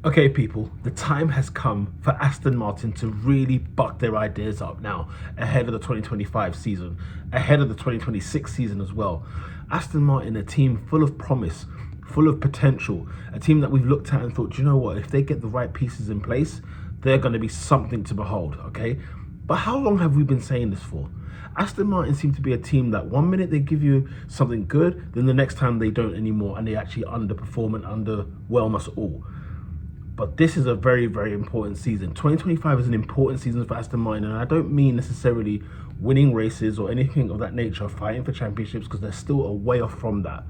Okay, people, the time has come for Aston Martin to really buck their ideas up now ahead of the 2025 season, ahead of the 2026 season as well. Aston Martin, a team full of promise, full of potential, a team that we've looked at and thought, you know what, if they get the right pieces in place, they're going to be something to behold, okay? But how long have we been saying this for? Aston Martin seem to be a team that one minute they give you something good, then the next time they don't anymore, and they actually underperform and underwhelm us all. But this is a very, very important season. 2025 is an important season for Aston Martin, and I don't mean necessarily winning races or anything of that nature, fighting for championships, because they're still a way off from that.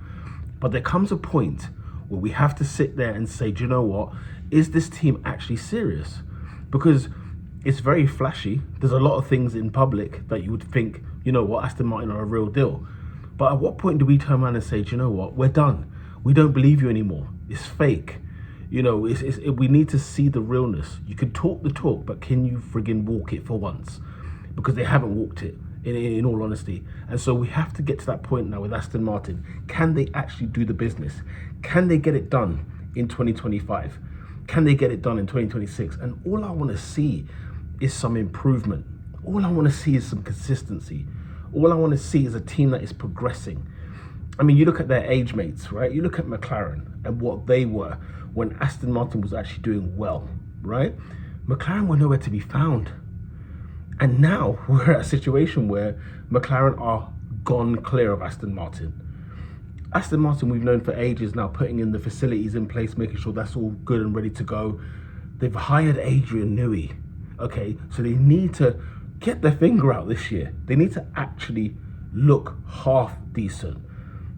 But there comes a point where we have to sit there and say, do you know what? Is this team actually serious? Because it's very flashy. There's a lot of things in public that you would think, you know what, Aston Martin are a real deal. But at what point do we turn around and say, do you know what? We're done. We don't believe you anymore. It's fake. You know, we need to see the realness. You can talk the talk, but can you friggin' walk it for once? Because they haven't walked it, in all honesty. And so we have to get to that point now with Aston Martin. Can they actually do the business? Can they get it done in 2025? Can they get it done in 2026? And all I want to see is some improvement. All I want to see is some consistency. All I want to see is a team that is progressing. I mean, you look at their age mates, right? You look at McLaren and what they were when Aston Martin was actually doing well, right? McLaren were nowhere to be found. And now we're at a situation where McLaren are gone clear of Aston Martin. Aston Martin, we've known for ages now, putting in the facilities in place, making sure that's all good and ready to go. They've hired Adrian Newey, okay? So they need to get their finger out this year. They need to actually look half decent.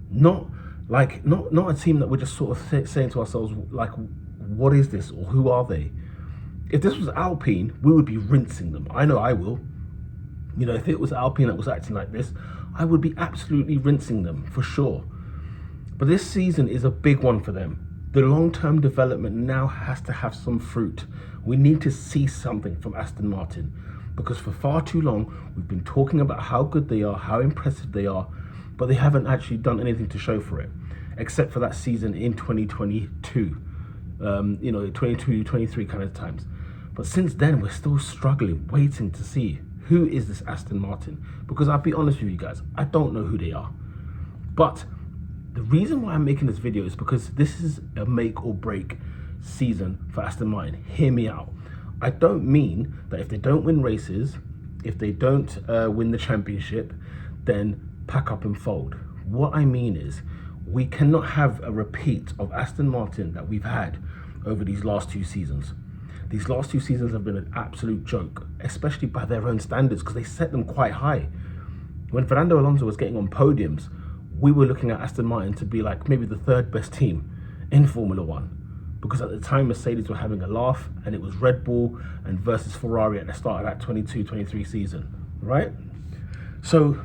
Not a team that we're just sort of saying to ourselves, like, what is this or who are they? If this was Alpine, we would be rinsing them. I know I will. You know, if it was Alpine that was acting like this, I would be absolutely rinsing them for sure. But this season is a big one for them. The long-term development now has to have some fruit. We need to see something from Aston Martin, because for far too long, we've been talking about how good they are, how impressive they are, but they haven't actually done anything to show for it, except for that season in 2022, 22, 23 kind of times. But since then, we're still struggling, waiting to see who is this Aston Martin. Because I'll be honest with you guys, I don't know who they are. But the reason why I'm making this video is because this is a make or break season for Aston Martin. Hear me out. I don't mean that if they don't win races, if they don't win the championship, then pack up and fold. What I mean is, we cannot have a repeat of Aston Martin that we've had over these last two seasons. These last two seasons have been an absolute joke, especially by their own standards, because they set them quite high. When Fernando Alonso was getting on podiums, we were looking at Aston Martin to be like maybe the third best team in Formula One. Because at the time, Mercedes were having a laugh, and it was Red Bull and versus Ferrari at the start of that 22-23 season, right? So,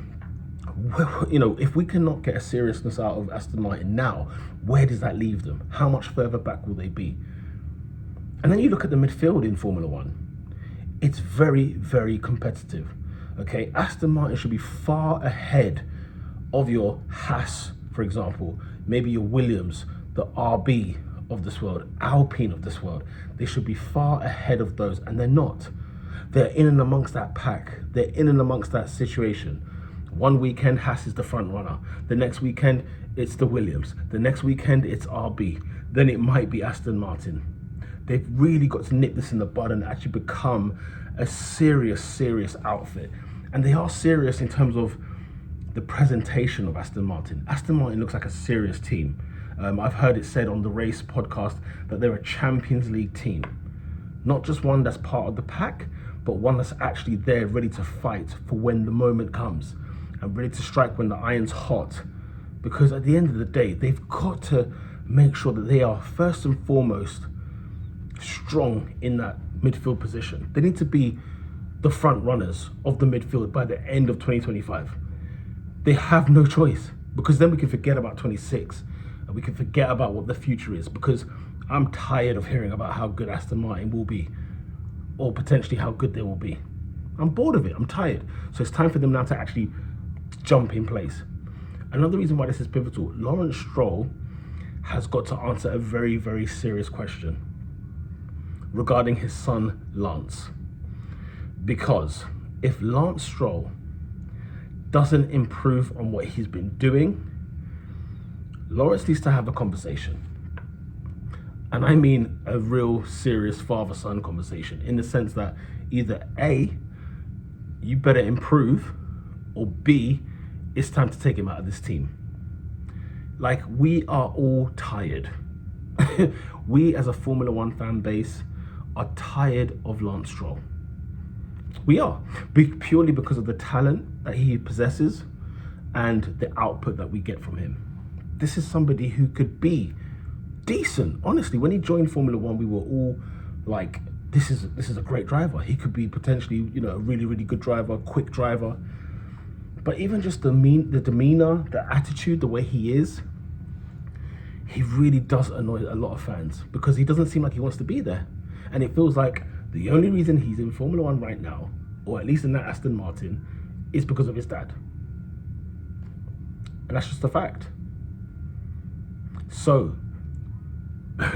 you know, if we cannot get a seriousness out of Aston Martin now, where does that leave them? How much further back will they be? And then you look at the midfield in Formula One. It's very, very competitive, okay? Aston Martin should be far ahead of your Haas, for example, maybe your Williams, the RB of this world, Alpine of this world. They should be far ahead of those, and they're not. They're in and amongst that pack. They're in and amongst that situation. One weekend, Haas is the front runner. The next weekend, it's the Williams. The next weekend, it's RB. Then it might be Aston Martin. They've really got to nip this in the bud and actually become a serious, serious outfit. And they are serious in terms of the presentation of Aston Martin. Aston Martin looks like a serious team. I've heard it said on the Race podcast that they're a Champions League team. Not just one that's part of the pack, but one that's actually there ready to fight for when the moment comes and ready to strike when the iron's hot. Because at the end of the day, they've got to make sure that they are first and foremost strong in that midfield position. They need to be the front runners of the midfield by the end of 2025. They have no choice, because then we can forget about 26 and we can forget about what the future is, because I'm tired of hearing about how good Aston Martin will be, or potentially how good they will be. I'm bored of it. I'm tired. So it's time for them now to actually jump in place. Another reason why this is pivotal, Lawrence Stroll has got to answer a very, very serious question. regarding his son Lance. Because if Lance Stroll doesn't improve on what he's been doing, Lawrence needs to have a conversation. And I mean a real serious father-son conversation, in the sense that either A, you better improve, or B, it's time to take him out of this team. Like, we are all tired. We as a Formula One fan base are tired of Lance Stroll. We are, purely because of the talent that he possesses and the output that we get from him. This is somebody who could be decent. Honestly, when he joined Formula One, we were all like, this is a great driver. He could be potentially, a really, really good driver, quick driver. But even just the demeanor, the attitude, the way he is, he really does annoy a lot of fans, because he doesn't seem like he wants to be there. And it feels like the only reason he's in Formula One right now, or at least in that Aston Martin, is because of his dad. And that's just a fact. So,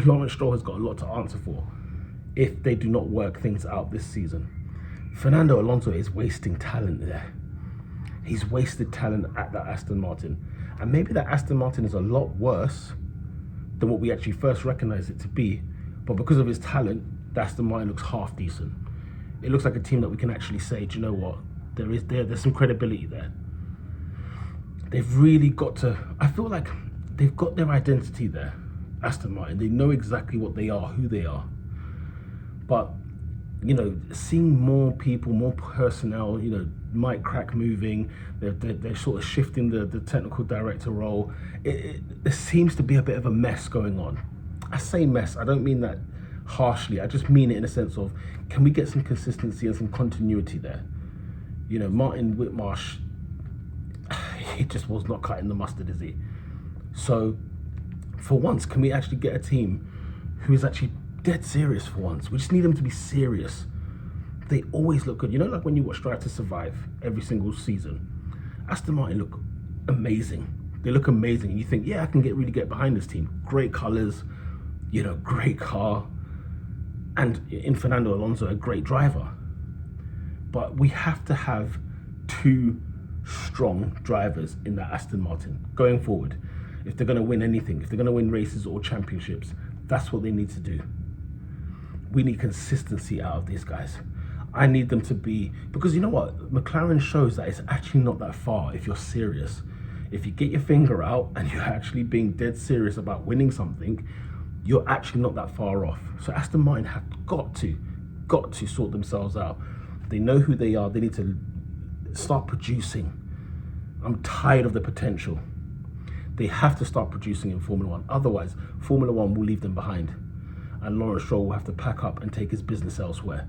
Lawrence Stroll has got a lot to answer for if they do not work things out this season. Fernando Alonso is wasting talent there. He's wasted talent at that Aston Martin. And maybe that Aston Martin is a lot worse than what we actually first recognized it to be. But because of his talent, the Aston Martin looks half decent. It looks like a team that we can actually say, do you know what? There's some credibility there. They've really got to, I feel like they've got their identity there, Aston Martin. They know exactly what they are, who they are. But, seeing more people, more personnel, Mike Crack moving, they're sort of shifting the technical director role. There seems to be a bit of a mess going on. I say mess, I don't mean that harshly. I just mean it in a sense of, can we get some consistency and some continuity there? Martin Whitmarsh, he just was not cutting the mustard, is he? So, for once, can we actually get a team who is actually dead serious for once? We just need them to be serious. They always look good. Like when you watch Drive to Survive every single season, Aston Martin look amazing. They look amazing. And you think, yeah, I can really get behind this team. Great colours, great car. And in Fernando Alonso, a great driver. But we have to have two strong drivers in that Aston Martin going forward. If they're going to win anything, if they're going to win races or championships, that's what they need to do. We need consistency out of these guys. I need them to be, because you know what? McLaren shows that it's actually not that far if you're serious. If you get your finger out and you're actually being dead serious about winning something, you're actually not that far off. So Aston Martin have got to sort themselves out. They know who they are. They need to start producing. I'm tired of the potential. They have to start producing in Formula One. Otherwise, Formula One will leave them behind. And Lawrence Stroll will have to pack up and take his business elsewhere.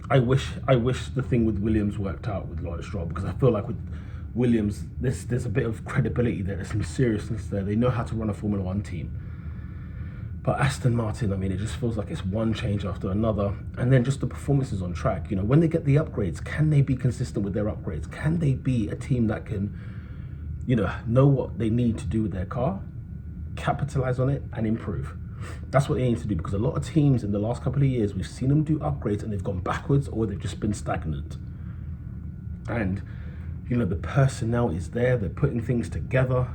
I wish the thing with Williams worked out with Lawrence Stroll, because I feel like with Williams, there's a bit of credibility there. There's some seriousness there. They know how to run a Formula One team. But Aston Martin, it just feels like it's one change after another. And then just the performances on track. When they get the upgrades, can they be consistent with their upgrades? Can they be a team that can, know what they need to do with their car, capitalize on it, and improve? That's what they need to do, because a lot of teams in the last couple of years, we've seen them do upgrades and they've gone backwards, or they've just been stagnant. And, the personnel is there. They're putting things together.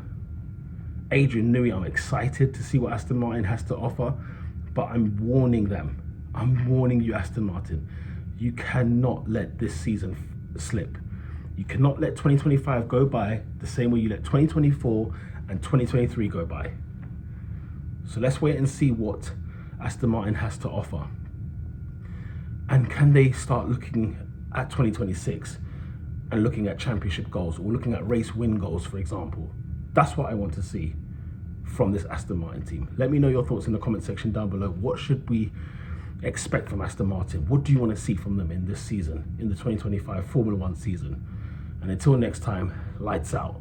Adrian Newey, I'm excited to see what Aston Martin has to offer, but I'm warning them. I'm warning you, Aston Martin. You cannot let this season slip. You cannot let 2025 go by the same way you let 2024 and 2023 go by. So let's wait and see what Aston Martin has to offer. And can they start looking at 2026 and looking at championship goals, or looking at race win goals, for example? That's what I want to see from this Aston Martin team. Let me know your thoughts in the comment section down below. What should we expect from Aston Martin? What do you want to see from them in this season, in the 2025 Formula One season? And until next time, lights out.